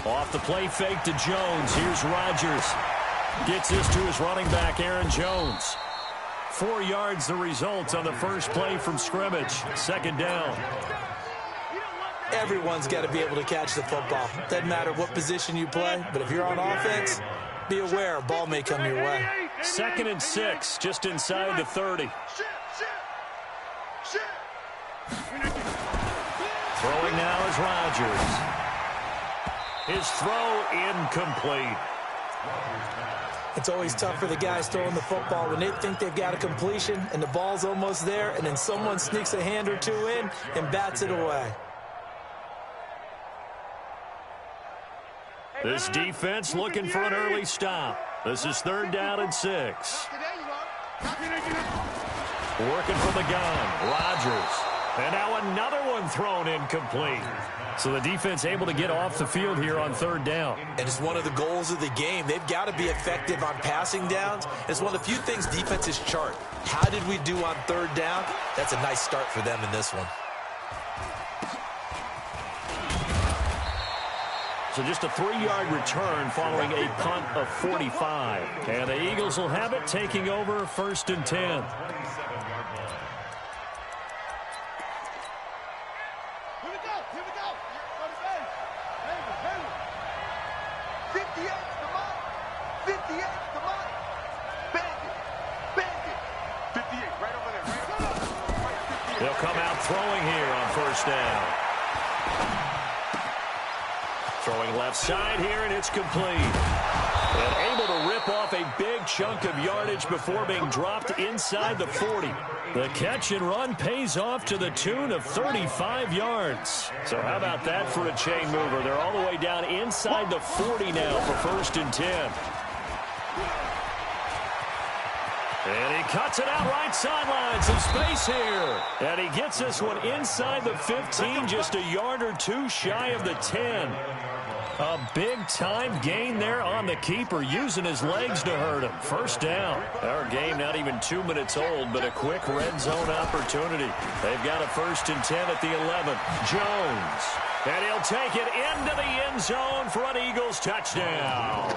Off the play fake to Jones. Here's Rodgers. Gets this to his running back, Aaron Jones. 4 yards the result on the first play from scrimmage. Second down. Everyone's got to be able to catch the football. Doesn't matter what position you play, but if you're on offense, be aware a ball may come your way. 2nd and 6, just inside the 30. Throwing now is Rodgers. His throw incomplete. It's always tough for the guys throwing the football when they think they've got a completion and the ball's almost there, and then someone sneaks a hand or two in and bats it away. This defense looking for an early stop. This is 3rd down and 6. Working from the gun, Rodgers. And now another one thrown incomplete. So the defense able to get off the field here on 3rd down. And it's one of the goals of the game. They've got to be effective on passing downs. It's one of the few things defenses chart. How did we do on 3rd down? That's a nice start for them in this one. So just a 3-yard return following a punt of 45. And the Eagles will have it, taking over 1st and 10. They'll come out throwing here on 1st down. Throwing left side here, and it's complete. And able to rip off a big chunk of yardage before being dropped inside the 40. The catch and run pays off to the tune of 35 yards. So how about that for a chain mover? They're all the way down inside the 40 now for 1st and 10. And he cuts it out right sideline. Some space here. And he gets this one inside the 15, just a yard or two shy of the 10. A big-time gain there on the keeper, using his legs to hurt him. 1st down. Our game not even 2 minutes old, but a quick red zone opportunity. They've got a 1st and 10 at the 11. Jones. And he'll take it into the end zone for an Eagles touchdown.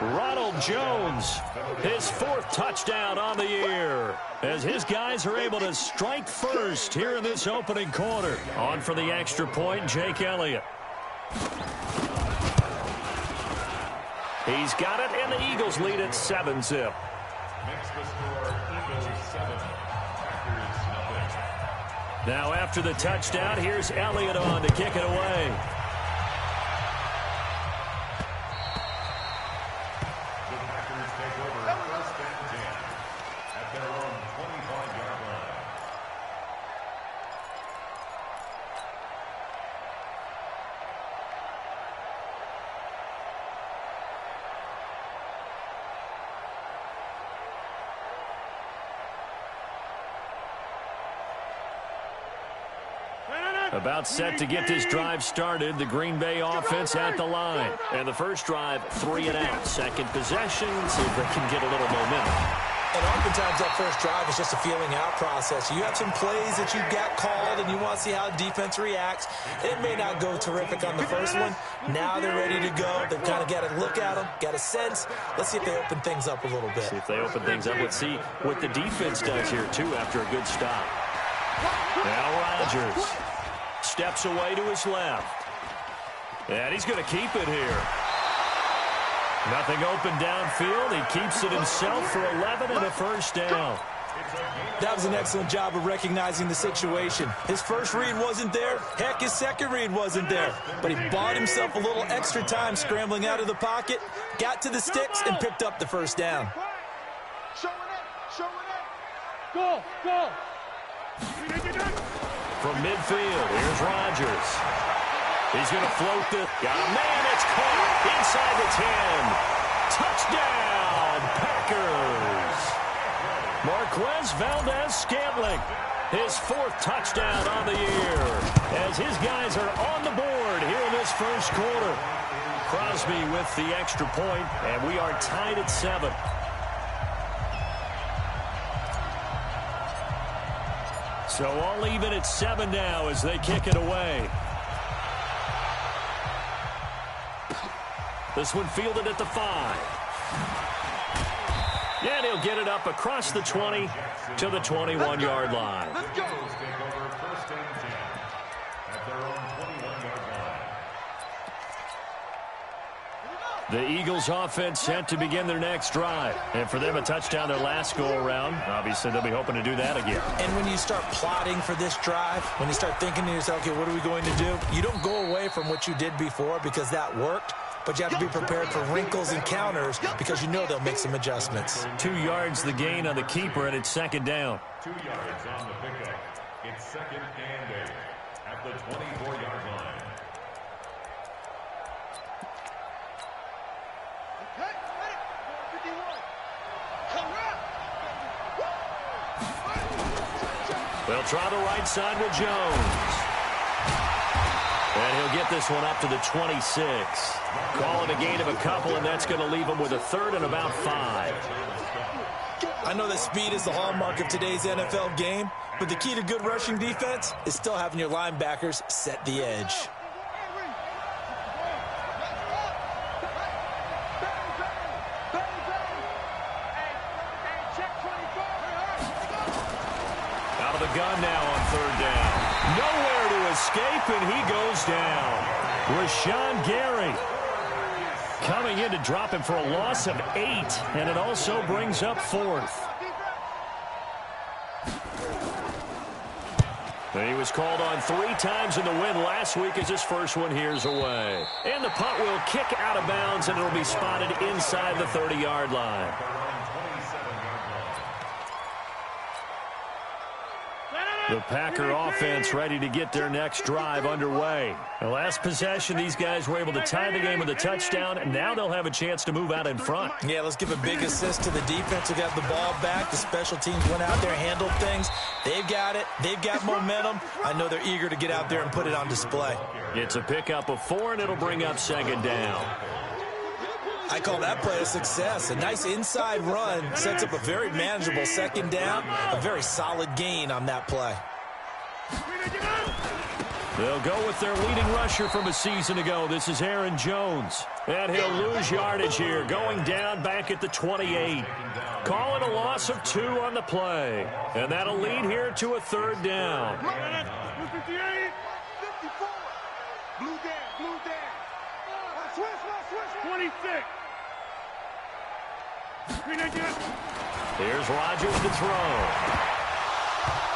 Ronald Jones, his 4th touchdown on the year, as his guys are able to strike first here in this opening quarter. On for the extra point, Jake Elliott. He's got it, and the Eagles lead at 7-zip. Now after the touchdown, here's Elliott on to kick it away. About set to get this drive started. The Green Bay offense at the line. And the first drive, 3 and out. Second possession, see if they can get a little momentum. And oftentimes that first drive is just a feeling out process. You have some plays that you got called and you want to see how defense reacts. It may not go terrific on the first one. Now they're ready to go. They've kind of got to look at them, got a sense. Let's see if they open things up a little bit. See if they open things up. Let's see what the defense does here, too, after a good stop. Now Rodgers steps away to his left. And he's going to keep it here. Nothing open downfield. He keeps it himself for 11 and a 1st down. That was an excellent job of recognizing the situation. His first read wasn't there. Heck, his second read wasn't there. But he bought himself a little extra time scrambling out of the pocket, got to the sticks, and picked up the 1st down. Go, go. From midfield, here's Rodgers. He's going to float the... Got a man, it's caught inside the 10. Touchdown, Packers. Marquez Valdez-Scantling, his 4th touchdown on the year, as his guys are on the board here in this first quarter. Crosby with the extra point, and we are tied at 7. So all even at 7 now as they kick it away. This one fielded at the 5. And he'll get it up across the 20 to the 21-yard line. Let's go. The Eagles offense set to begin their next drive. And for them, a touchdown their last go-around. Obviously, they'll be hoping to do that again. And when you start plotting for this drive, when you start thinking to yourself, okay, what are we going to do? You don't go away from what you did before because that worked. But you have to be prepared for wrinkles and counters because you know they'll make some adjustments. 2 yards the gain on the keeper, and it's second down. 2 yards on the pickup. It's second and 8 at the 24-yard line. They'll try the right side with Jones. And he'll get this one up to the 26. Calling a gain of a couple, and that's going to leave him with a third and about 5. I know that speed is the hallmark of today's NFL game, but the key to good rushing defense is still having your linebackers set the edge. Out of the gun now on third down. Nowhere to escape, and he goes down. Rashawn Gary coming in to drop him for a loss of 8, and it also brings up 4th. He was called on 3 times in the win last week as his first one here's away. And the punt will kick out of bounds, and it'll be spotted inside the 30-yard line. The Packer offense ready to get their next drive underway. The last possession, these guys were able to tie the game with a touchdown, and now they'll have a chance to move out in front. Yeah, let's give a big assist to the defense who got the ball back. The special teams went out there, handled things. They've got it. They've got momentum. I know they're eager to get out there and put it on display. It's a pickup of 4, and it'll bring up second down. I call that play a success. A nice inside run sets up a very manageable second down, a very solid gain on that play. They'll go with their leading rusher from a season ago. This is Aaron Jones. And he'll lose yardage here, going down back at the 28. Calling a loss of 2 on the play. And that'll lead here to a third down. 58, 54. Blue down, blue down. Switch. 26. Here's Rodgers to throw.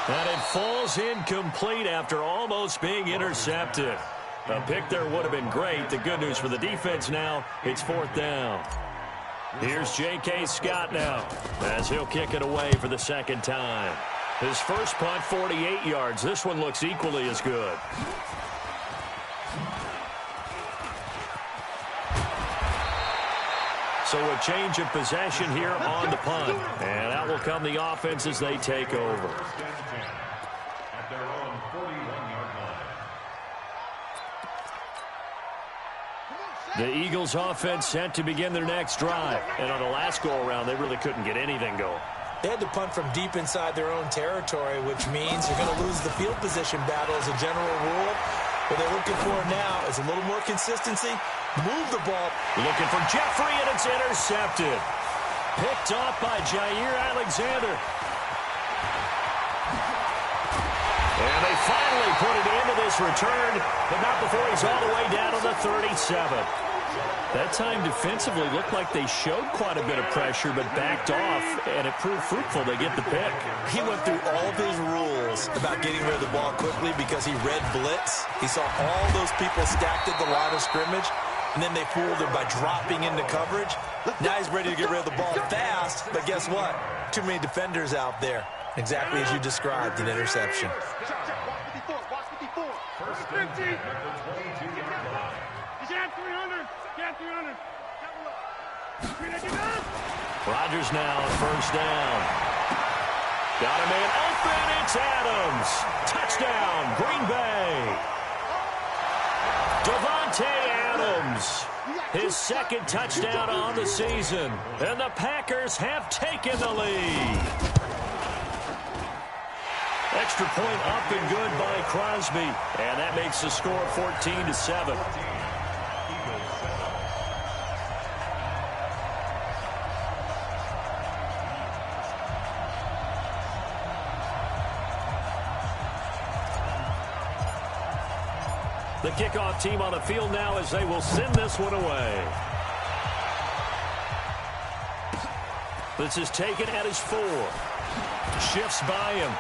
And it falls incomplete after almost being intercepted. A pick there would have been great. The good news for the defense now, it's 4th down. Here's J.K. Scott now as he'll kick it away for the second time. His first punt, 48 yards. This one looks equally as good. So a change of possession here on the punt. And out will come the offense as they take over. At their own 41-yard line. The Eagles offense set to begin their next drive. And on the last go-around, they really couldn't get anything going. They had to punt from deep inside their own territory, which means you're going to lose the field position battle as a general rule. What they're looking for now is a little more consistency. Move the ball. Looking for Jeffrey, and it's intercepted. Picked off by Jair Alexander. And they finally put it into this return, but not before he's all the way down to the 37. That time defensively looked like they showed quite a bit of pressure, but backed off, and it proved fruitful. They get the pick. He went through all of his rules about getting rid of the ball quickly because he read blitz. He saw all those people stacked at the line of scrimmage, and then they fooled him by dropping into coverage. Now he's ready to get rid of the ball fast, but guess what? Too many defenders out there. Exactly as you described, an interception. Watch 54. First 50. He's at 300. Get 300. Rodgers now on first down. Got a man open. It's Adams. Touchdown, Green Bay. Devontae Adams. His second touchdown on the season. And the Packers have taken the lead. Extra point up and good by Crosby. And that makes the score 14-7. The kickoff team on the field now as they will send this one away. This is taken at his 4. Shifts by him.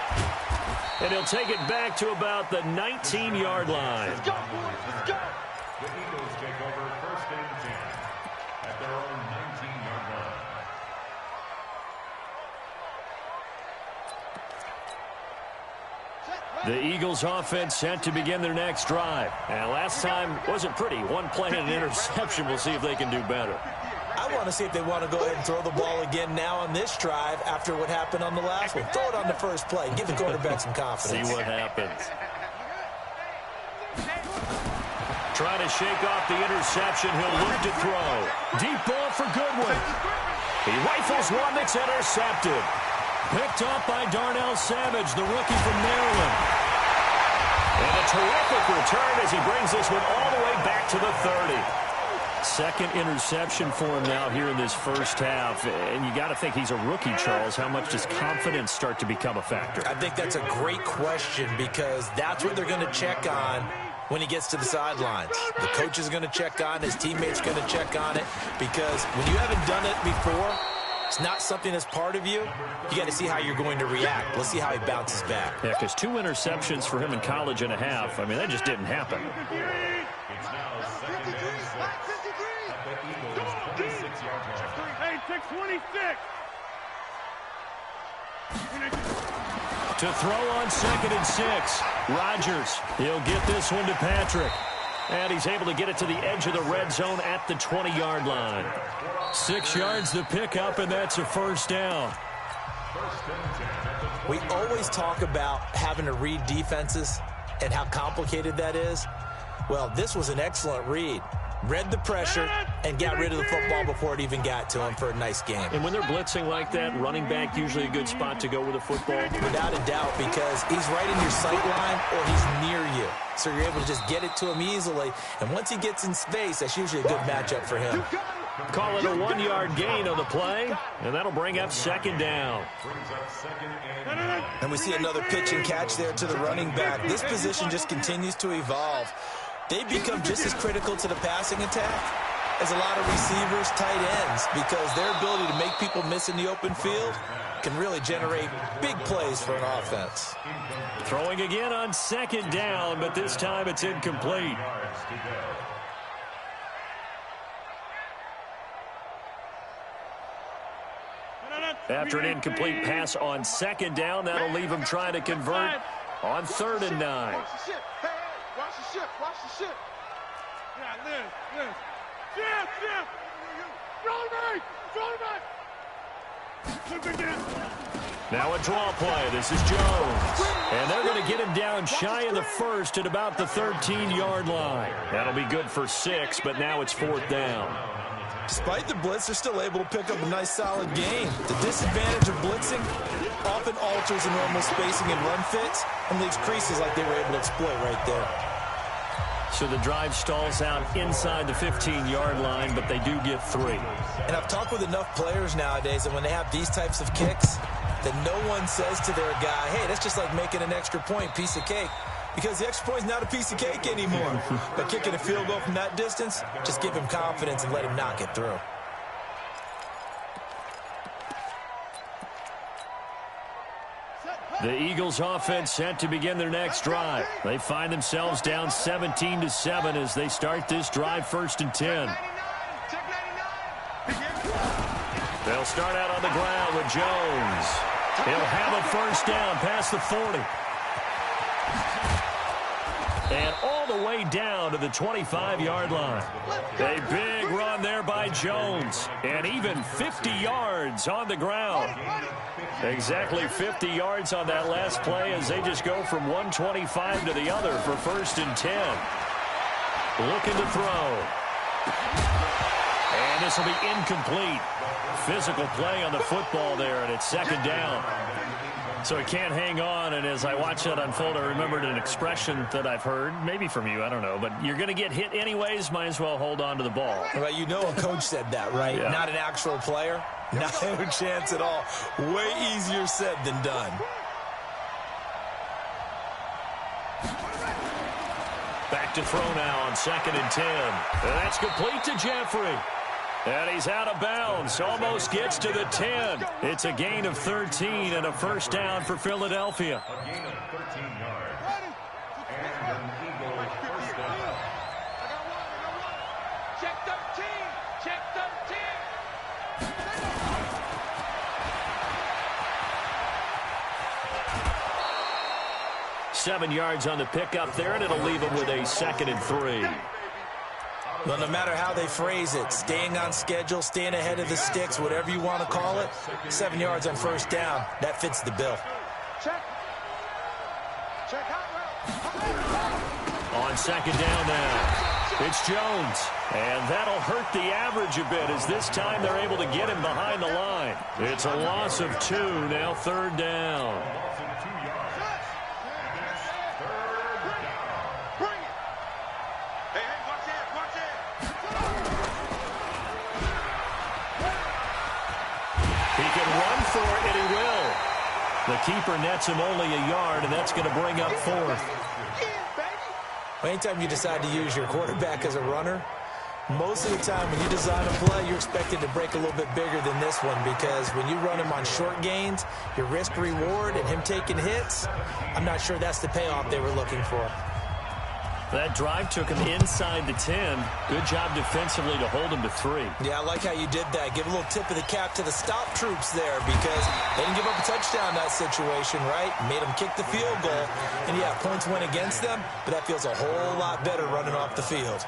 And he'll take it back to about the 19-yard line. Let's go, boys. Let's go. The Eagles take over 1st and 10 at their own 19-yard line. The Eagles offense set to begin their next drive. And last time wasn't pretty. One play and an interception. We'll see if they can do better. I want to see if they want to go ahead and throw the ball again now on this drive after what happened on the last one. Throw it on the first play. Give the quarterback some confidence. See what happens. Trying to shake off the interception. He'll look to throw. Deep ball for Goodwin. He rifles one that's intercepted. Picked up by Darnell Savage, the rookie from Maryland. And a terrific return as he brings this one all the way back to the 30. Second interception for him now here in this first half. And you got to think he's a rookie, Charles. How much does confidence start to become a factor? I think that's a great question because that's what they're going to check on when he gets to the sidelines. The coach is going to check on, his teammates going to check on it because when you haven't done it before, it's not something that's part of you. You got to see how you're going to react. Let's see how he bounces back. Yeah, because 2 interceptions for him in college and a half. I mean, that just didn't happen. It's now 2nd and 6 at the Eagles' 26-yard line. Hey, 626. To throw on 2nd and 6. Rodgers, he'll get this one to Patrick. And he's able to get it to the edge of the red zone at the 20-yard line. 6 yards to pick up, and that's a first down. We always talk about having to read defenses and how complicated that is. Well, this was an excellent read. Read the pressure and got rid of the football before it even got to him for a nice game. And when they're blitzing like that, running back usually a good spot to go with the football. Without a doubt, because he's right in your sight line or he's near you. So you're able to just get it to him easily. And once he gets in space, that's usually a good matchup for him. Call it a 1-yard gain on the play, and that'll bring up 2nd down. And we see another pitch and catch there to the running back. This position just continues to evolve. They become just as critical to the passing attack as a lot of receivers, tight ends, because their ability to make people miss in the open field can really generate big plays for an offense. Throwing again on 2nd down, but this time it's incomplete. After an incomplete pass on 2nd down, that'll leave him trying to convert on 3rd and 9. Watch the ship. Hey, watch the ship. Watch the ship. Yeah, Liz. Ship. Show me. Now a draw play. This is Jones. And they're going to get him down shy of the 1st at about the 13-yard line. That'll be good for 6, but now it's 4th down. Despite the blitz, they're still able to pick up a nice, solid gain. The disadvantage of blitzing often alters the normal spacing and run fits and leaves creases like they were able to exploit right there. So the drive stalls out inside the 15-yard line, but they do get 3. And I've talked with enough players nowadays that when they have these types of kicks, that no one says to their guy, hey, that's just like making an extra point, piece of cake. Because the extra point is not a piece of cake anymore. But kicking a field goal from that distance, just give him confidence and let him knock it through. The Eagles offense set to begin their next drive. They find themselves down 17-7 as they start this drive 1st and 10. They'll start out on the ground with Jones. He'll have a first down past the 40. And all the way down to the 25-yard line. A big run there by Jones. And even 50 yards on the ground. Exactly 50 yards on that last play as they just go from 125 to the other for 1st and 10. Looking to throw. And this will be incomplete. Physical play on the football there, and it's 2nd down. So he can't hang on, and as I watch that unfold, I remembered an expression that I've heard, maybe from you, I don't know, but you're going to get hit anyways, might as well hold on to the ball. Well, you know a coach said that, right? Yeah. Not an actual player. Not a chance at all. Way easier said than done. Back back to throw now on 2nd and 10. And that's complete to Jeffrey. And he's out of bounds. Almost gets to the 10. It's a gain of 13 and a first down for Philadelphia. A gain of 13 yards. And an Eagles first down. I got one. Check 13. Check 13. 7 yards on the pickup there, and it'll leave him with a 2nd and 3. Well, no matter how they phrase it, staying on schedule, staying ahead of the sticks, whatever you want to call it, 7 yards on first down, that fits the bill. Check. Check hot route. On 2nd down now, it's Jones. And that'll hurt the average a bit as this time they're able to get him behind the line. It's a loss of 2, now 3rd down. Loss of 2 yards. And it's 3rd down. Bring it. Hey, watch it, watch it. He can run for it, and he will. The keeper nets him only a yard, and that's going to bring up 4th. Anytime you decide to use your quarterback as a runner, most of the time when you design a play, you're expected to break a little bit bigger than this one because when you run him on short gains, your risk-reward and him taking hits, I'm not sure that's the payoff they were looking for. That drive took him inside the 10. Good job defensively to hold him to 3. Yeah, I like how you did that. Give a little tip of the cap to the stop troops there because they didn't give up a touchdown in that situation, right? Made them kick the field goal. And, yeah, points went against them, but that feels a whole lot better running off the field.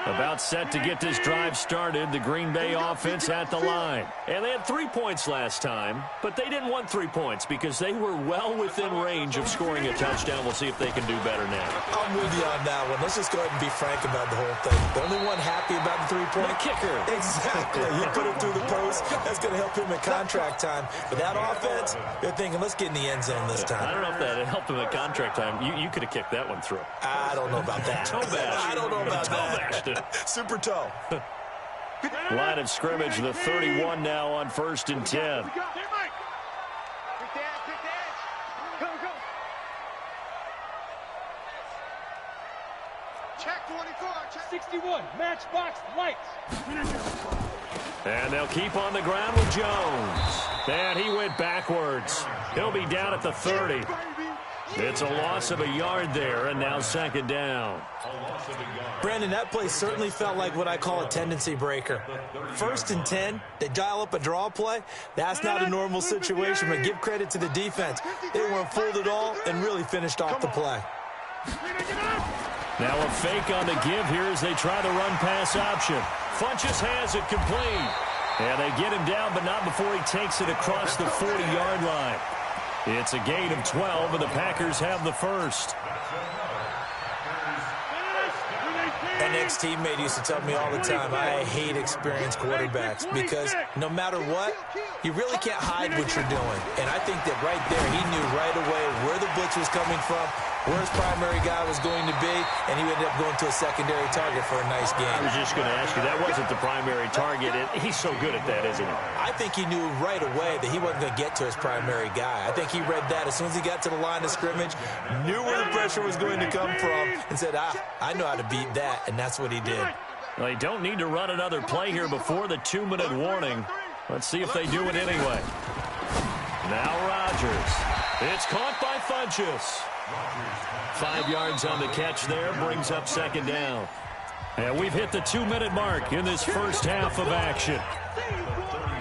About set to get this drive started, the Green Bay offense at the line. And they had 3 points last time, but they didn't want 3 points because they were well within range of scoring a touchdown. We'll see if they can do better now. I'm with you on that one. Let's just go ahead and be frank about the whole thing. The only one happy about the 3-point kicker. Exactly. You put him through the post. That's going to help him in contract time. But that offense, they're thinking, let's get in the end zone this time. I don't know if that helped him at contract time. You could have kicked that one through. I don't know about that. Toe bash. I don't know about Toe bashed it. Super toe. Line of scrimmage, the 31 now on 1st and 10. Hey, Mike. Quick the edge. Go, go. Check 24. Check 61. Matchbox lights. And they'll keep on the ground with Jones. And he went backwards. He'll be down at the 30. It's a loss of a yard there, and now 2nd down. Brandon, that play certainly felt like what I call a tendency breaker. 1st and 10, they dial up a draw play. That's not a normal situation, but give credit to the defense. They weren't fooled at all and really finished off the play. Now a fake on the give here as they try the run-pass option. Funchess has it complete. And they get him down, but not before he takes it across the 40-yard line. It's a gain of 12, and the Packers have the first. An ex-teammate used to tell me all the time, I hate experienced quarterbacks because no matter what, you really can't hide what you're doing. And I think that right there, he knew right away where the blitz was coming from, where his primary guy was going to be, and he ended up going to a secondary target for a nice game. I was just going to ask you, that wasn't the primary target. He's so good at that, isn't he? I think he knew right away that he wasn't going to get to his primary guy. I think he read that as soon as he got to the line of scrimmage, knew where the pressure was going to come from, and said, I know how to beat that, and that's what he did. Well, they don't need to run another play here before the 2-minute warning. Let's see if they do it anyway. Now Rodgers. It's caught by Funchess. 5 yards on the catch there, brings up 2nd down. And we've hit the 2-minute mark in this first half of action.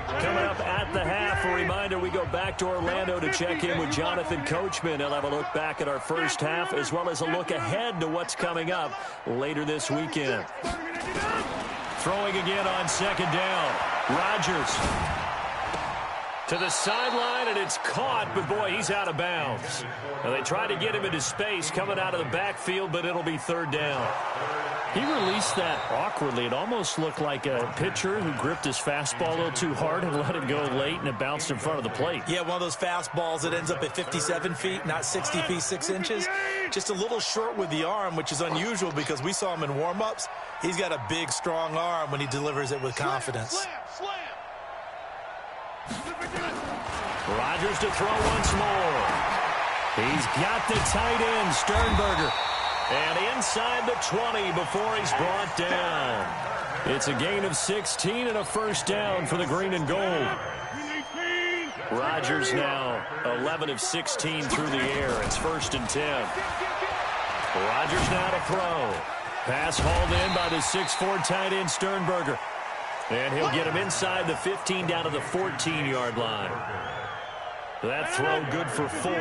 Coming up at the half, a reminder, we go back to Orlando to check in with Jonathan Coachman. He'll have a look back at our first half as well as a look ahead to what's coming up later this weekend. Throwing again on 2nd down. Rodgers to the sideline, and it's caught, but boy, he's out of bounds. Now, they try to get him into space coming out of the backfield, but it'll be 3rd down. He released that awkwardly. It almost looked like a pitcher who gripped his fastball a little too hard and let it go late, and it bounced in front of the plate. Yeah, one of those fastballs that ends up at 57 feet, not 60 feet, 6 inches. Just a little short with the arm, which is unusual because we saw him in warm-ups. He's got a big, strong arm when he delivers it with confidence. Rodgers to throw once more. He's got the tight end, Sternberger. And inside the 20 before he's brought down. It's a gain of 16 and a first down for the green and gold. Rodgers now 11 of 16 through the air. It's 1st and 10. Rodgers now to throw. Pass hauled in by the 6'4" tight end Sternberger. And he'll get him inside the 15 down to the 14-yard line. That throw good for 4.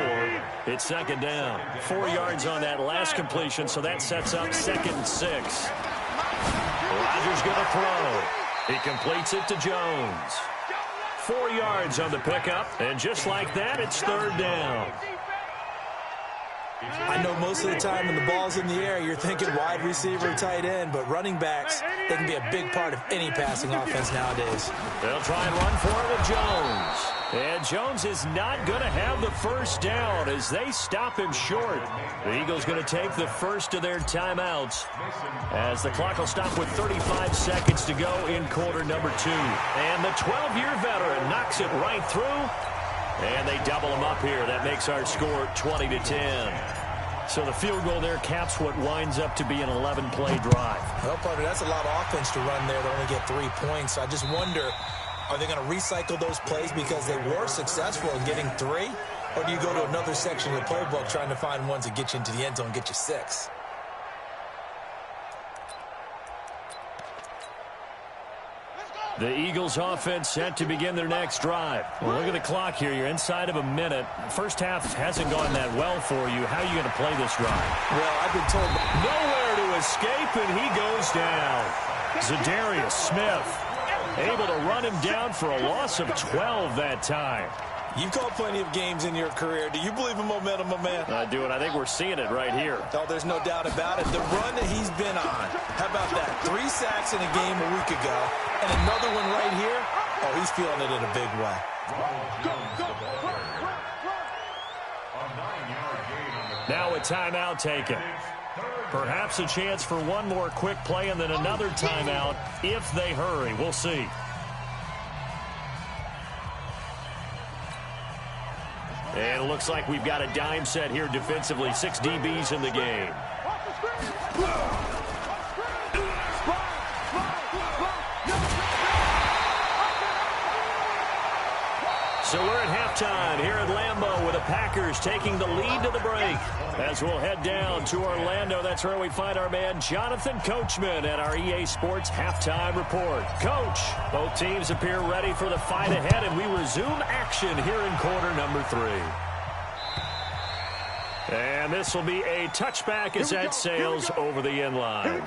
It's 2nd down. 4 yards on that last completion, so that sets up 2nd and 6. Rodgers going to throw. He completes it to Jones. 4 yards on the pickup, and just like that, it's 3rd down. I know most of the time when the ball's in the air, you're thinking wide receiver, tight end, but running backs, they can be a big part of any passing offense nowadays. They'll try and run for it with Jones. And Jones is not going to have the first down as they stop him short. The Eagles going to take the first of their timeouts as the clock will stop with 35 seconds to go in quarter number 2. And the 12-year veteran knocks it right through. And they double him up here. That makes our score 20-10. So the field goal there caps what winds up to be an 11-play drive. Well, partner, that's a lot of offense to run there to only get 3 points. I just wonder, are they going to recycle those plays because they were successful in getting 3? Or do you go to another section of the playbook trying to find ones that get you into the end zone and get you 6? The Eagles offense set to begin their next drive. Well, look at the clock here. You're inside of a minute. First half hasn't gone that well for you. How are you going to play this drive? Well, I've been told nowhere to escape, and he goes down. Zadarius Smith able to run him down for a loss of 12 that time. You've called plenty of games in your career. Do you believe in momentum, my man? I do, and I think we're seeing it right here. Oh, there's no doubt about it. The run that he's been on. How about that? 3 sacks in a game a week ago, and another one right here. Oh, he's feeling it in a big way. Now a timeout taken. Perhaps a chance for one more quick play and then another timeout if they hurry. We'll see. And it looks like we've got a dime set here defensively. 6 DBs in the game. So we're at halftime here at Lambeau with the Packers taking the lead to the break. As we'll head down to Orlando, that's where we find our man Jonathan Coachman at our EA Sports Halftime Report. Coach, both teams appear ready for the fight ahead, and we resume action here in quarter number 3. And this will be a touchback as that sails over the end line.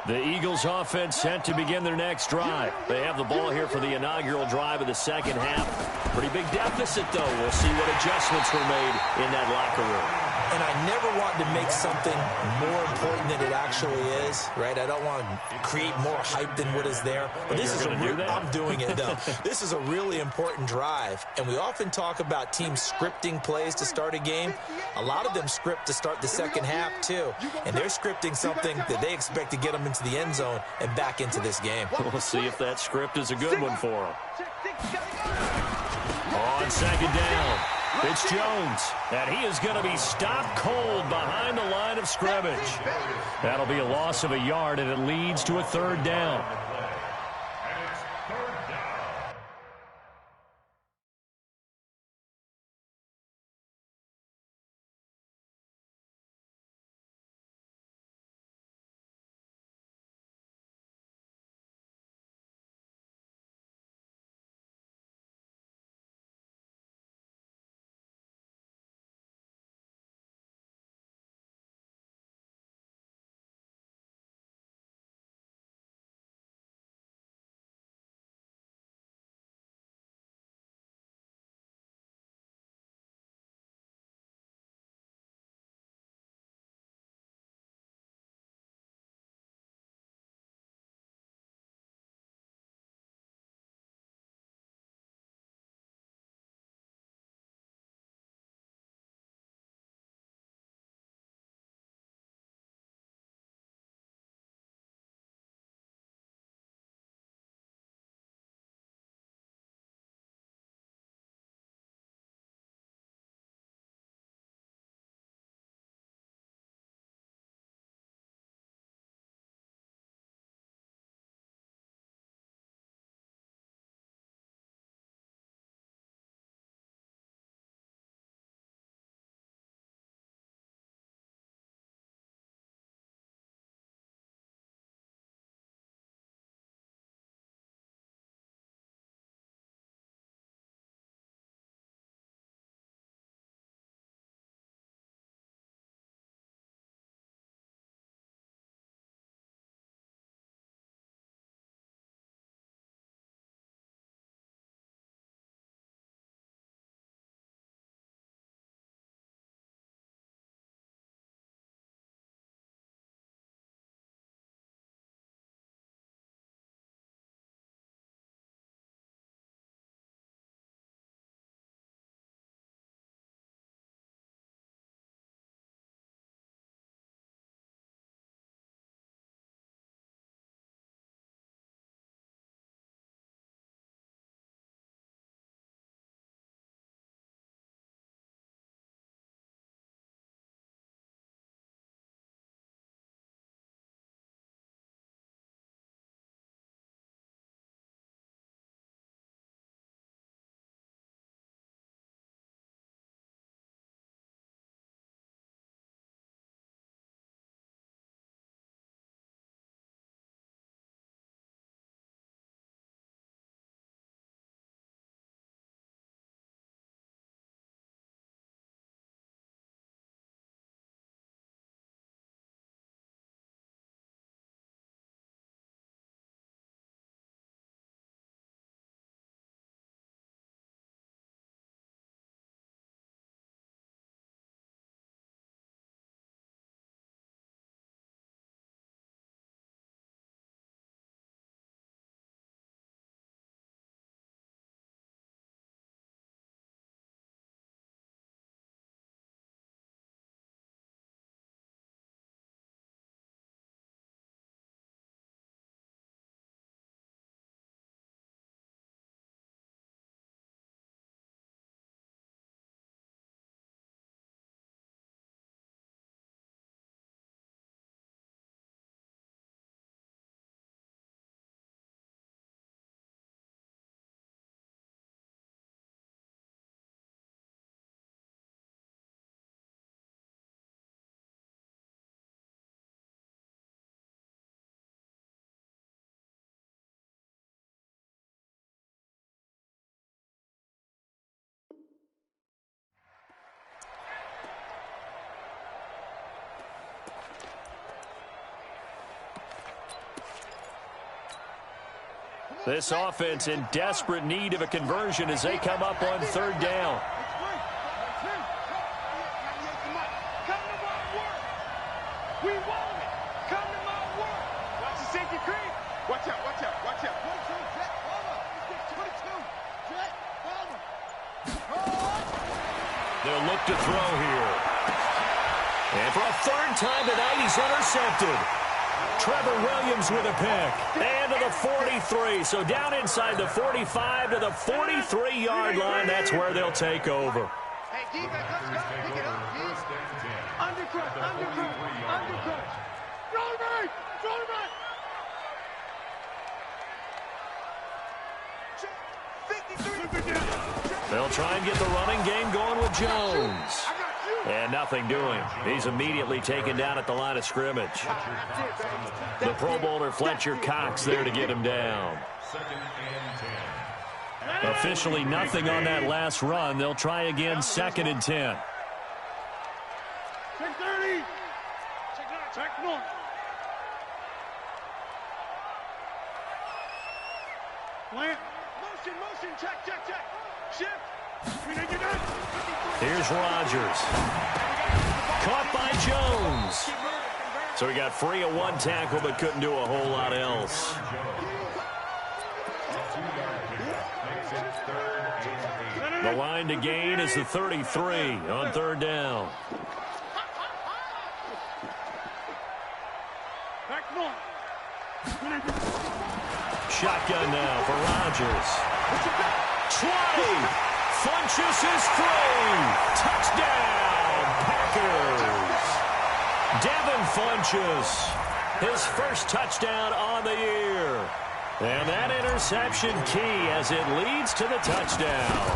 The Eagles offense set to begin their next drive. They have the ball here for the inaugural drive of the second half. Pretty big deficit, though. We'll see what adjustments were made in that locker room. And I never want to make something more important than it actually is, right? I don't want to create more hype than what is there. But this is I'm doing it, though. This is a really important drive. And we often talk about teams scripting plays to start a game. A lot of them script to start the second half, too. And they're scripting something that they expect to get them into the end zone and back into this game. We'll see if that script is a good one for them. On second down, it's Jones, and he is going to be stopped cold behind the line of scrimmage. That'll be a loss of a yard, and it leads to a 3rd down. This offense in desperate need of a conversion as they come up on third down. We want it. Come to my work. Watch the safety creep. Watch out, watch out, watch out. 22, Jet, follow. 22, Jet, follow. They'll look to throw here. And for a third time tonight, he's intercepted. Trevor Williams with a pick. And to the 43. So down inside the 45 to the 43-yard line. That's where they'll take over. Hey, defense, let's go. Pick it up. Undercrunch, undercrunch, undercrunch. Throw him right, throw him right. 53. They'll try and get the running game going with Jones. And nothing doing. He's immediately taken down at the line of scrimmage. The Pro Bowler Fletcher Cox there to get him down. Officially nothing on that last run. They'll try again, 2nd and 10. Check 30. Check north. Plant. Motion. Check. Shift. Here's Rodgers. Caught by Jones. So he got free of one tackle but couldn't do a whole lot else. The line to gain is the 33 on third down. Shotgun now for Rodgers. 20. Funchess is free. Touchdown, Packers. Devin Funchess, his first touchdown on the year. And that interception key as it leads to the touchdown.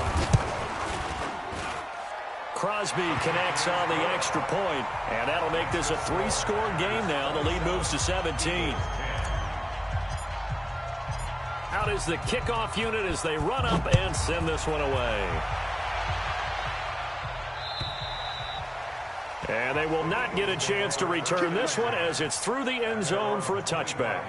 Crosby connects on the extra point, and that'll make this a 3-score game now. The lead moves to 17. Out is the kickoff unit as they run up and send this one away. And they will not get a chance to return this one as it's through the end zone for a touchback.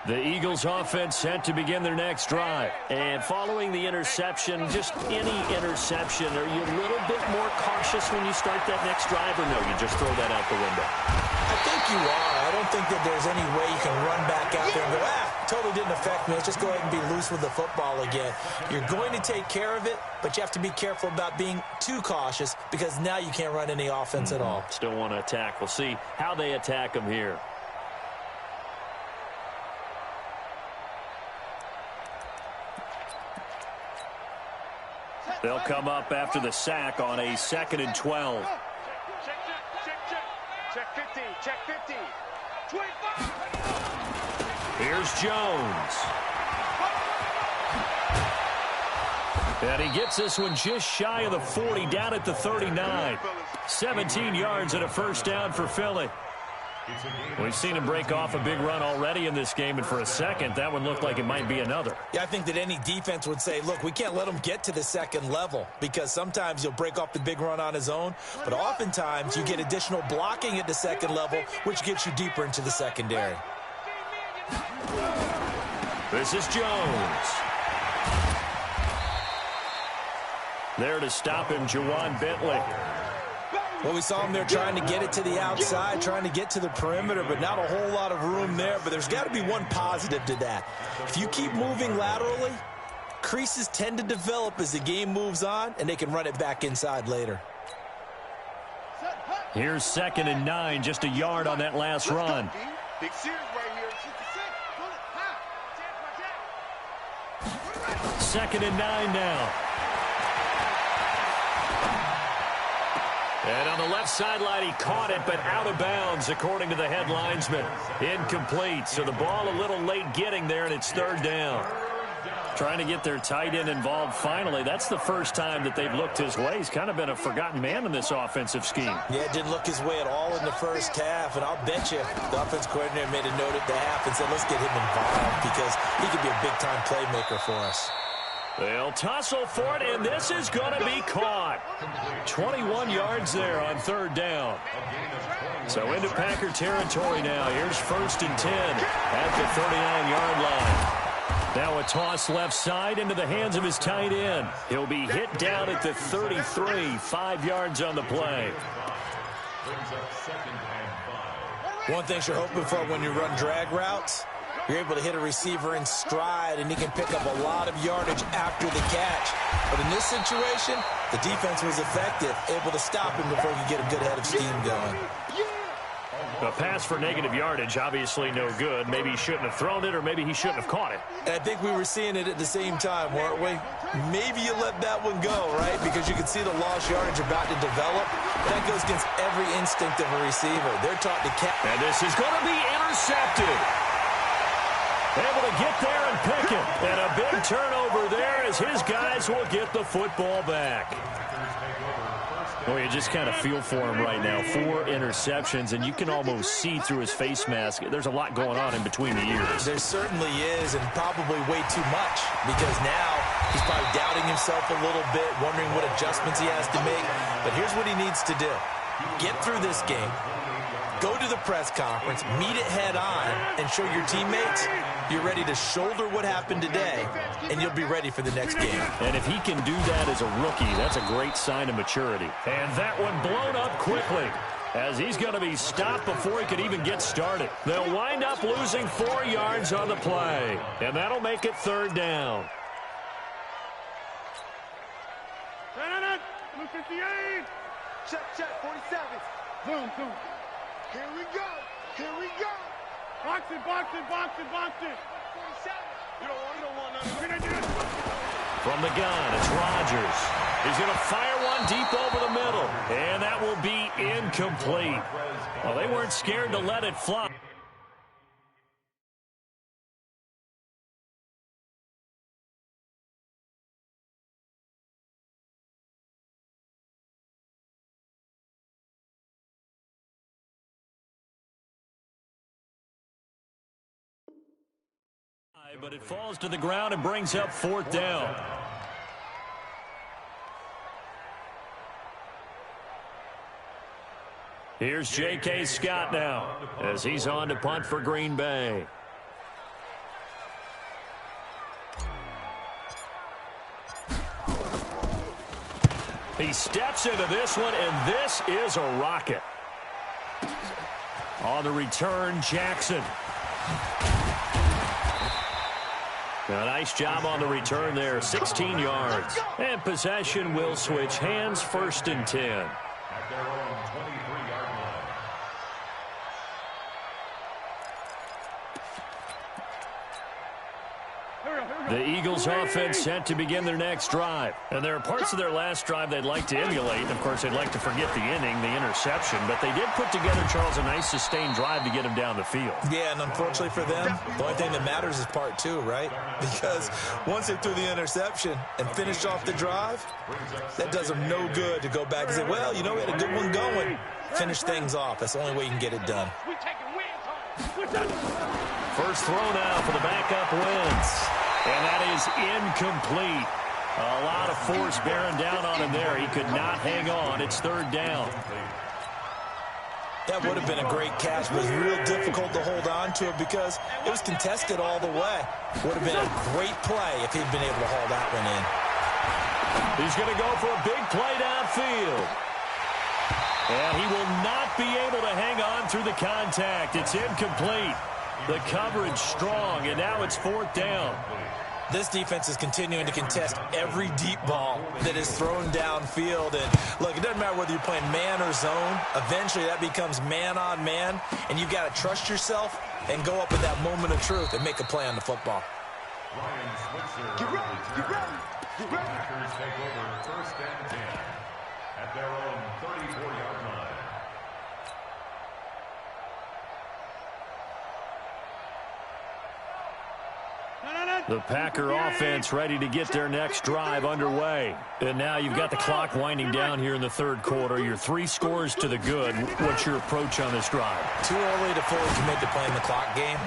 The Eagles offense set to begin their next drive. And following the interception, just any interception, are you a little bit more cautious when you start that next drive, or no, you just throw that out the window? I think you are. I don't think that there's any way you can run back out there and go, totally didn't affect me. Let's just go ahead and be loose with the football again. You're going to take care of it, but you have to be careful about being too cautious because now you can't run any offense at all. Still want to attack. We'll see how they attack them here. They'll come up after the sack on a 2nd and 12. Check 50. Check 50. 25. Here's Jones. And he gets this one just shy of the 40, down at the 39. 17 yards and a first down for Philly. We've seen him break off a big run already in this game, and for a second, that one looked like it might be another. Yeah, I think that any defense would say, look, we can't let him get to the second level because sometimes he'll break off the big run on his own, but oftentimes you get additional blocking at the second level, which gets you deeper into the secondary. This is Jones. There to stop him, Juwan Bentley. Well, we saw him there trying to get it to the outside, trying to get to the perimeter, but not a whole lot of room there. But there's got to be one positive to that. If you keep moving laterally, creases tend to develop as the game moves on, and they can run it back inside later. Here's 2nd and 9, just a yard on that last run. Big series right here. 2nd and 9 now. And on the left sideline, he caught it, but out of bounds, according to the head linesman. Incomplete, so the ball a little late getting there, and it's 3rd down. Trying to get their tight end involved finally. That's the first time that they've looked his way. He's kind of been a forgotten man in this offensive scheme. Yeah, it didn't look his way at all in the first half, and I'll bet you the offense coordinator made a note at the half and said, let's get him involved because he could be a big-time playmaker for us. They'll tussle for it, and this is going to be caught. 21 yards there on third down. So into Packer territory now. Here's 1st and 10 at the 39-yard line. Now a toss left side into the hands of his tight end. He'll be hit down at the 33, 5 yards on the play. One thing you're hoping for when you run drag routes, you're able to hit a receiver in stride, and he can pick up a lot of yardage after the catch. But in this situation, the defense was effective, able to stop him before he could get a good head of steam going. A pass for negative yardage, obviously no good. Maybe he shouldn't have thrown it, or maybe he shouldn't have caught it. And I think we were seeing it at the same time, weren't we? Maybe you let that one go, right? Because you can see the lost yardage about to develop. That goes against every instinct of a receiver. They're taught to catch. And this is going to be intercepted. Able to get there and pick it. And a big turnover there as his guys will get the football back. Boy, you just kind of feel for him right now. 4 interceptions, and you can almost see through his face mask. There's a lot going on in between the ears. There certainly is, and probably way too much, because now he's probably doubting himself a little bit, wondering what adjustments he has to make. But here's what he needs to do. Get through this game, go to the press conference, meet it head on, and show your teammates you're ready to shoulder what happened today, and you'll be ready for the next game. And if he can do that as a rookie, that's a great sign of maturity. And that one blown up quickly, as he's going to be stopped before he could even get started. They'll wind up losing 4 yards on the play, and that'll make it 3rd down. Blue 58. Check, 47. Zoom. Here we go. Box it. 47. You don't want nothing. From the gun, it's Rodgers. He's going to fire one deep over the middle, and that will be incomplete. Well, they weren't scared to let it fly. But it falls to the ground and brings up 4th down. Here's J.K. Scott now as he's on to punt for Green Bay. He steps into this one, and this is a rocket. On the return, Jackson. A nice job on the return there, 16 yards. And possession will switch hands, 1st and 10. At their own 23-yard line. The Eagles offense set to begin their next drive. And there are parts of their last drive they'd like to emulate. Of course, they'd like to forget the inning, the interception. But they did put together, Charles, a nice sustained drive to get him down the field. Yeah, and unfortunately for them, the only thing that matters is part 2, right? Because once they threw the interception and finished off the drive, that does them no good to go back and say, well, you know, we had a good one going. Finish things off. That's the only way you can get it done. First throw now for the backup Wentz. And that is incomplete. A lot of force bearing down on him there. He could not hang on. It's 3rd down. That would have been a great catch, but it was real difficult to hold on to it because it was contested all the way. Would have been a great play if he'd been able to haul that one in. He's going to go for a big play downfield. And he will not be able to hang on through the contact. It's incomplete. The coverage strong, and now it's 4th down. This defense is continuing to contest every deep ball that is thrown downfield. And, look, it doesn't matter whether you're playing man or zone. Eventually, that becomes man-on-man, and you've got to trust yourself and go up at that moment of truth and make a play on the football. Ryan Switzer. Get ready. Packers take over 1st and 10 at their own 34-yard line. The Packer offense ready to get their next drive underway. And now you've got the clock winding down here in the third quarter. You're 3 scores to the good. What's your approach on this drive? Too early to fully commit to playing the clock game.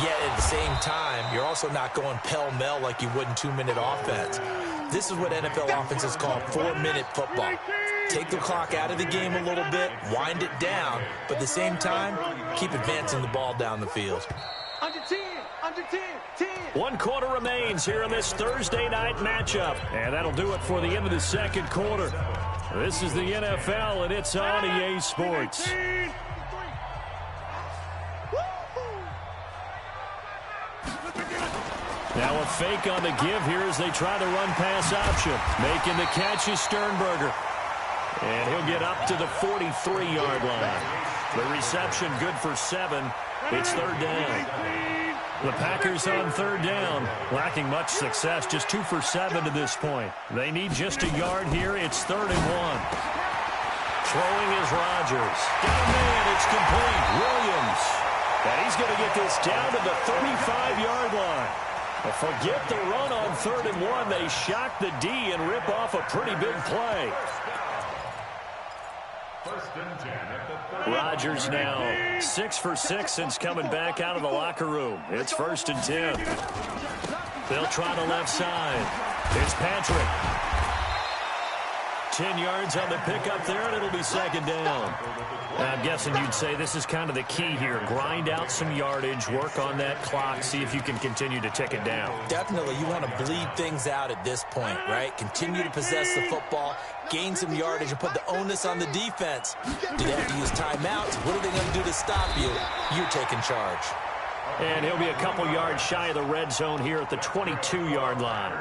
Yet at the same time, you're also not going pell-mell like you would in 2-minute offense. This is what NFL offenses call 4-minute football. Take the clock out of the game a little bit, wind it down, but at the same time, keep advancing the ball down the field. Under 10, under 10, 10. 1 quarter remains here in this Thursday night matchup. And that'll do it for the end of the second quarter. This is the NFL, and it's on EA Sports. Now a fake on the give here as they try the run-pass option. Making the catch is Sternberger. And he'll get up to the 43-yard line. The reception good for 7. It's third down. The Packers on third down, lacking much success, just 2 for 7 to this point. They need just a yard here. It's 3rd and 1. Throwing is Rodgers. Got a man. It's complete. Williams. And he's going to get this down to the 35-yard line. Forget the run on 3rd and 1. They shock the D and rip off a pretty big play. Rodgers now 6 for 6 since coming back out of the locker room. It's 1st and 10. They'll try the left side. It's Patrick. 10 yards on the pickup there, and it'll be 2nd down. I'm guessing you'd say this is kind of the key here. Grind out some yardage, work on that clock, see if you can continue to tick it down. Definitely, you want to bleed things out at this point, right? Continue to possess the football, gain some yardage, and put the onus on the defense. Do they have to use timeouts? What are they going to do to stop you? You're taking charge. And he'll be a couple yards shy of the red zone here at the 22-yard line.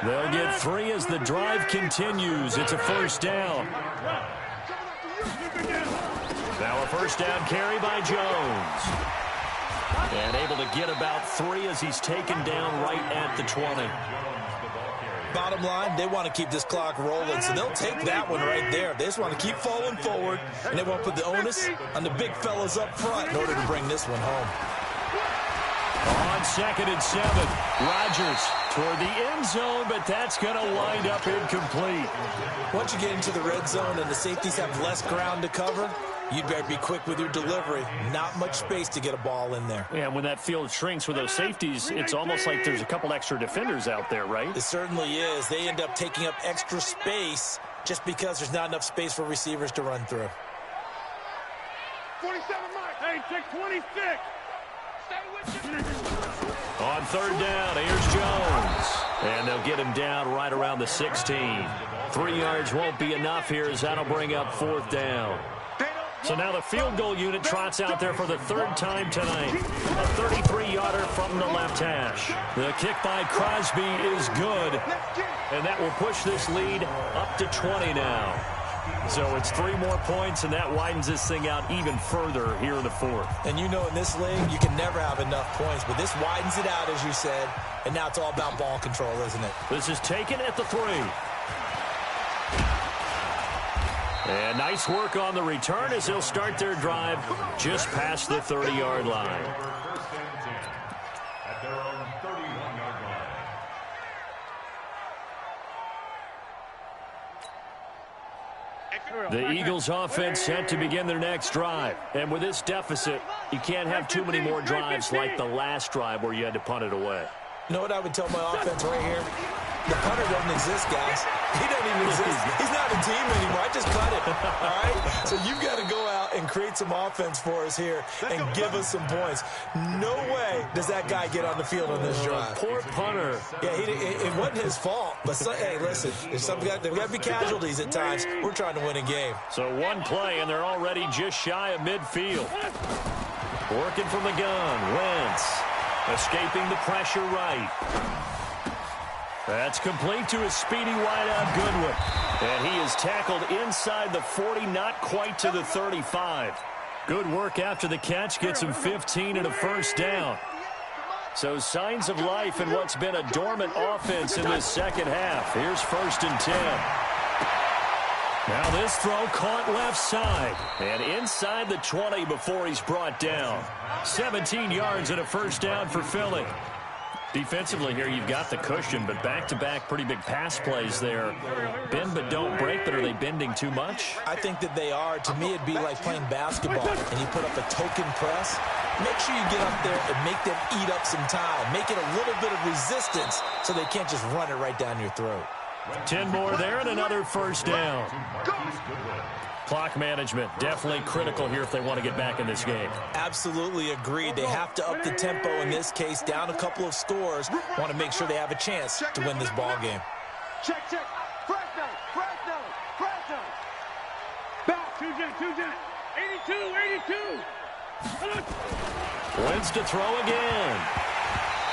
They'll get 3 as the drive continues. It's a 1st down. Now a 1st down carry by Jones. And able to get about 3 as he's taken down right at the 20. Bottom line, they want to keep this clock rolling, so they'll take that one right there. They just want to keep falling forward, and they want to put the onus on the big fellas up front in order to bring this one home. On 2nd and 7, Rodgers toward the end zone, but that's going to wind up incomplete. Once you get into the red zone and the safeties have less ground to cover, you'd better be quick with your delivery. Not much space to get a ball in there. Yeah, when that field shrinks with those safeties, it's almost like there's a couple extra defenders out there, right? It certainly is. They end up taking up extra space just because there's not enough space for receivers to run through. 47 Mike. Hey, check 26. Stay with you. On 3rd down, here's Jones. And they'll get him down right around the 16. 3 yards won't be enough here as that'll bring up 4th down. So now the field goal unit trots out there for the 3rd time tonight. A 33-yarder from the left hash. The kick by Crosby is good. And that will push this lead up to 20 now. So it's 3 more points, and that widens this thing out even further here in the 4th. And you know in this league, you can never have enough points, but this widens it out, as you said. And now it's all about ball control, isn't it? This is taken at the 3. And nice work on the return as they'll start their drive just past the 30-yard line. At their own 31-yard line. The Eagles offense set to begin their next drive. And with this deficit, you can't have too many more drives like the last drive where you had to punt it away. You know what I would tell my offense right here? The punter doesn't exist, guys. He doesn't even exist. He's not a team anymore. I just cut it, all right? So you've got to go out and create some offense for us here and give us some points. No way does that guy get on the field on this drive. Poor punter. Yeah, it wasn't his fault. But, hey, listen, there's got to be casualties at times. We're trying to win a game. So 1 play, and they're already just shy of midfield. Working from the gun, Wentz. Escaping the pressure right. That's complete to his speedy wideout Goodwin. And he is tackled inside the 40, not quite to the 35. Good work after the catch, gets him 15 and a 1st down. So signs of life in what's been a dormant offense in this second half. Here's 1st and 10. Now this throw caught left side. And inside the 20 before he's brought down. 17 yards and a 1st down for Philly. Defensively here, you've got the cushion, but back-to-back pretty big pass plays there. Bend but don't break, but are they bending too much? I think that they are. To me, it'd be like playing basketball, and you put up a token press. Make sure you get up there and make them eat up some time. Make it a little bit of resistance so they can't just run it right down your throat. 10 more there and another first down. Clock management, definitely critical here if they want to get back in this game. Absolutely agreed. They have to up the tempo in this case, down a couple of scores. Want to make sure they have a chance to win this ball game. Check. Fresh down. Back. 82. Wins to throw again.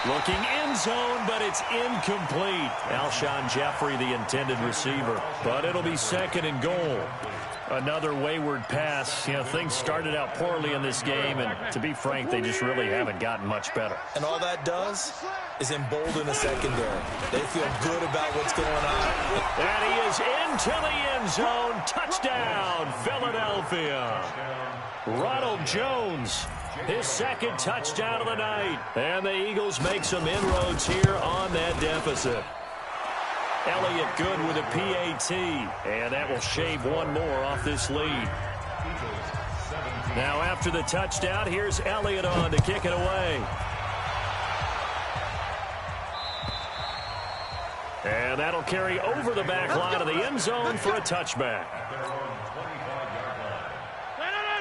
Looking end zone, but it's incomplete. Alshon Jeffrey, the intended receiver. But it'll be second and goal. Another wayward pass. You know, things started out poorly in this game, and to be frank, they just really haven't gotten much better. And all that does is embolden the secondary. They feel good about what's going on. And he is into the end zone. Touchdown, Philadelphia. Ronald Jones, his second touchdown of the night. And the Eagles make some inroads here on that deficit. Elliott good with a PAT, and that will shave one more off this lead. Now after the touchdown, here's Elliott on to kick it away. And that'll carry over the back line of the end zone for a touchback.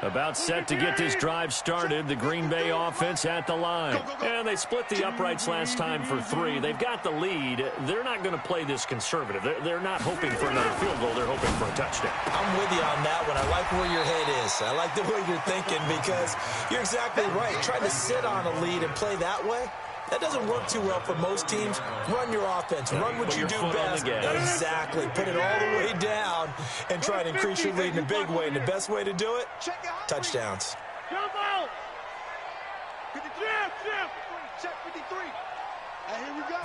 About set to get this drive started, the Green Bay offense at the line. And they split the uprights last time for 3. They've got the lead. They're not going to play this conservative. They're not hoping for another field goal. They're hoping for a touchdown. I'm with you on that one. I like where your head is. I like the way you're thinking because you're exactly right. Trying to sit on a lead and play that way, that doesn't work too well for most teams. Run your offense. Run what you do best. Exactly. Put it all the way down and try to increase your lead in a big way. And the best way to do it, touchdowns. Jump out. 53. Check 53. And here we go.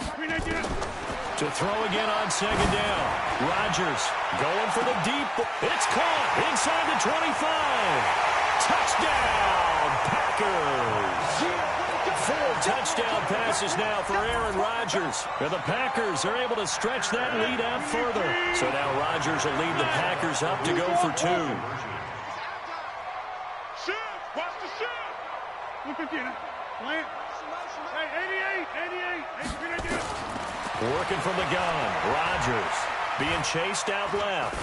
To throw again on second down. Rodgers going for the deep. It's caught inside the 25. Touchdown, Packers. 4 touchdown passes now for Aaron Rodgers. And the Packers are able to stretch that lead out further. So now Rodgers will lead the Packers up to go for 2. Watch the shot. Look at you. Hey, 88. Working from the gun. Rodgers being chased out left.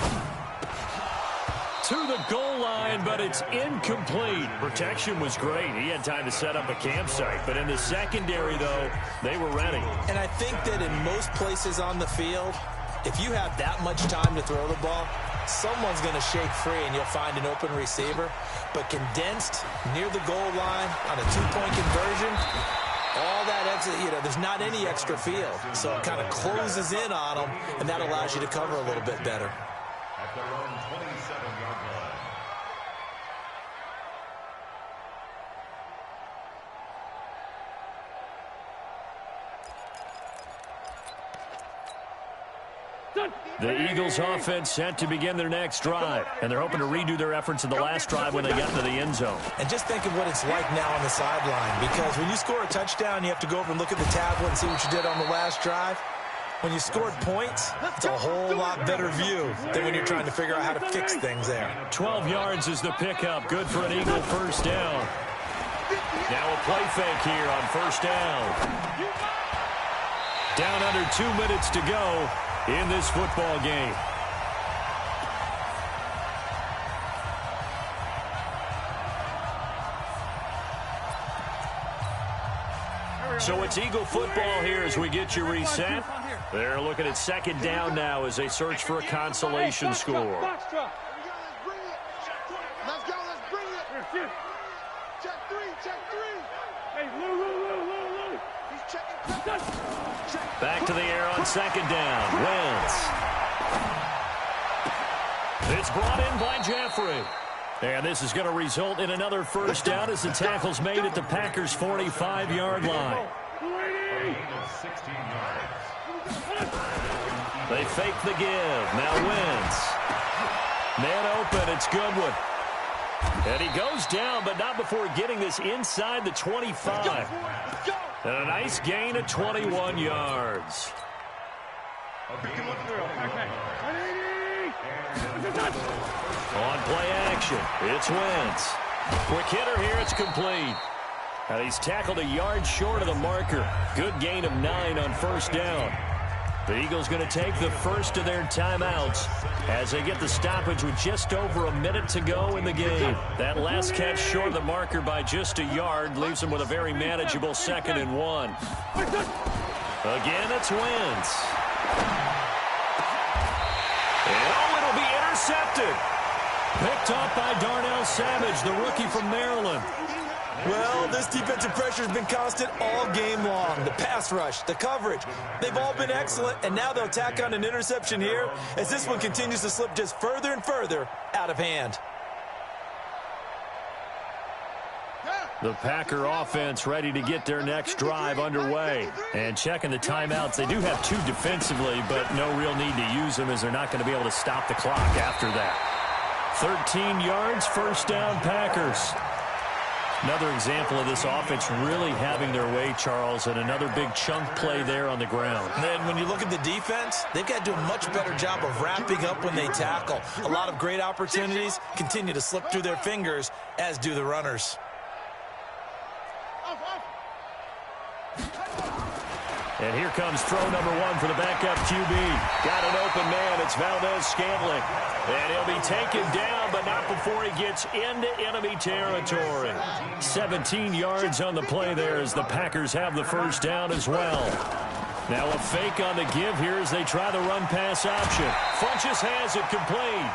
To the goal line, but it's incomplete. Protection was great. He had time to set up a campsite. But in the secondary, though, they were ready. And I think that in most places on the field, if you have that much time to throw the ball, someone's going to shake free and you'll find an open receiver. But condensed near the goal line on a 2-point conversion, all that exit, there's not any extra field. So it kind of closes in on them, and that allows you to cover a little bit better. At their own 27-yard line. The Eagles offense set to begin their next drive, and they're hoping to redo their efforts in the last drive when they got into the end zone. And just think of what it's like now on the sideline, because when you score a touchdown, you have to go over and look at the tablet and see what you did on the last drive. When you scored points, it's a whole lot better view than when you're trying to figure out how to fix things there. 12 yards is the pickup. Good for an Eagle first down. Now a play fake here on first down. Down under 2 minutes to go in this football game. So it's Eagle football here as we get you reset. They're looking at second down now as they search for a consolation score. Let's go, let's bring it. Check 3. Hey, Lou. He's checking. Back to the air on second down. Wentz. It's brought in by Jeffrey. And this is going to result in another first down as the tackle's made at the Packers' 45-yard line. They fake the give. Now Wentz. Man open. It's Goodwin. And he goes down, but not before getting this inside the 25. And a nice gain of 21 yards. On play action, it's Wentz. Quick hitter here, it's complete. And he's tackled a yard short of the marker. Good gain of 9 on first down. The Eagles going to take the first of their timeouts as they get the stoppage with just over a minute to go in the game. That last catch short of the marker by just a yard leaves them with a very manageable 2nd and 1. Again, it's Wentz. And it'll be intercepted. Picked up by Darnell Savage, the rookie from Maryland. Well, this defensive pressure has been constant all game long. The pass rush, the coverage, they've all been excellent, and now they'll tack on an interception here as this one continues to slip just further and further out of hand. The Packer offense ready to get their next drive underway. And checking the timeouts, they do have 2 defensively, but no real need to use them as they're not going to be able to stop the clock after that. 13 yards, first down, Packers. Another example of this offense really having their way, Charles, and another big chunk play there on the ground. And then when you look at the defense, they've got to do a much better job of wrapping up when they tackle. A lot of great opportunities continue to slip through their fingers, as do the runners. And here comes throw number 1 for the backup QB. Got an open man. It's Valdez-Scantling. And he'll be taken down, but not before he gets into enemy territory. 17 yards on the play there as the Packers have the first down as well. Now a fake on the give here as they try the run-pass option. Funchess has it complete.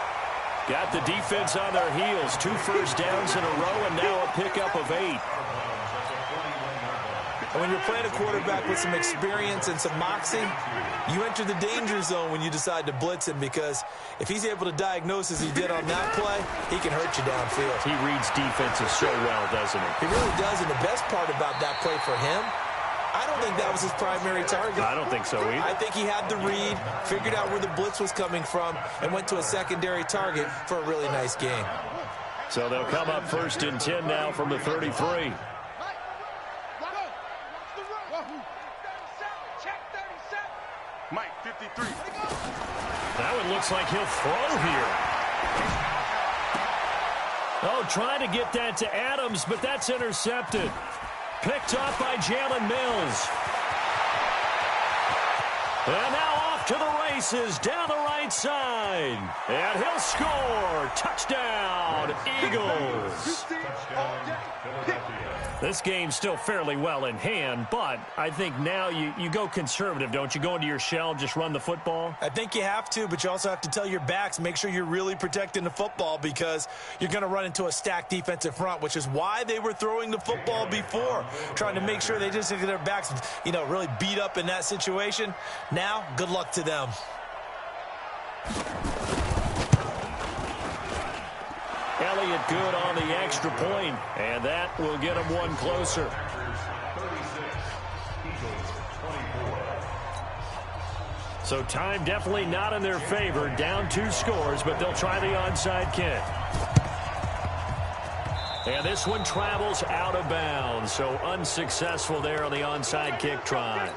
Got the defense on their heels. 2 first downs in a row, and now a pickup of 8. And when you're playing a quarterback with some experience and some moxie, you enter the danger zone when you decide to blitz him, because if he's able to diagnose as he did on that play, he can hurt you downfield. He reads defenses so well, doesn't he? He really does, and the best part about that play for him, I don't think that was his primary target. I don't think so either. I think he had the read, figured out where the blitz was coming from, and went to a secondary target for a really nice gain. So they'll come up 1st and 10 now from the 33. Mike, 53. Now it looks like he'll throw here. Oh, trying to get that to Adams, but that's intercepted. Picked up by Jalen Mills. And now off to the races down the right side. And he'll score. Touchdown, Eagles. This game's still fairly well in hand, but I think now you go conservative, don't you? Go into your shell, just run the football? I think you have to, but you also have to tell your backs, make sure you're really protecting the football, because you're going to run into a stacked defensive front, which is why they were throwing the football before, trying to make sure they just get their backs, really beat up in that situation. Now, good luck to them. Elliott good on the extra point, and that will get him one closer. So time definitely not in their favor. Down 2 scores, but they'll try the onside kick. And this one travels out of bounds, so unsuccessful there on the onside kick try.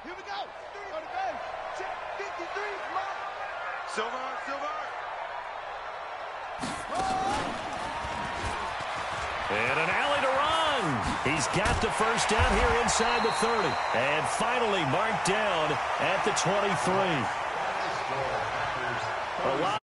Here we go. Go to base. Check 53. Silver. And an alley to run. He's got the first down here inside the 30. And finally marked down at the 23. A lot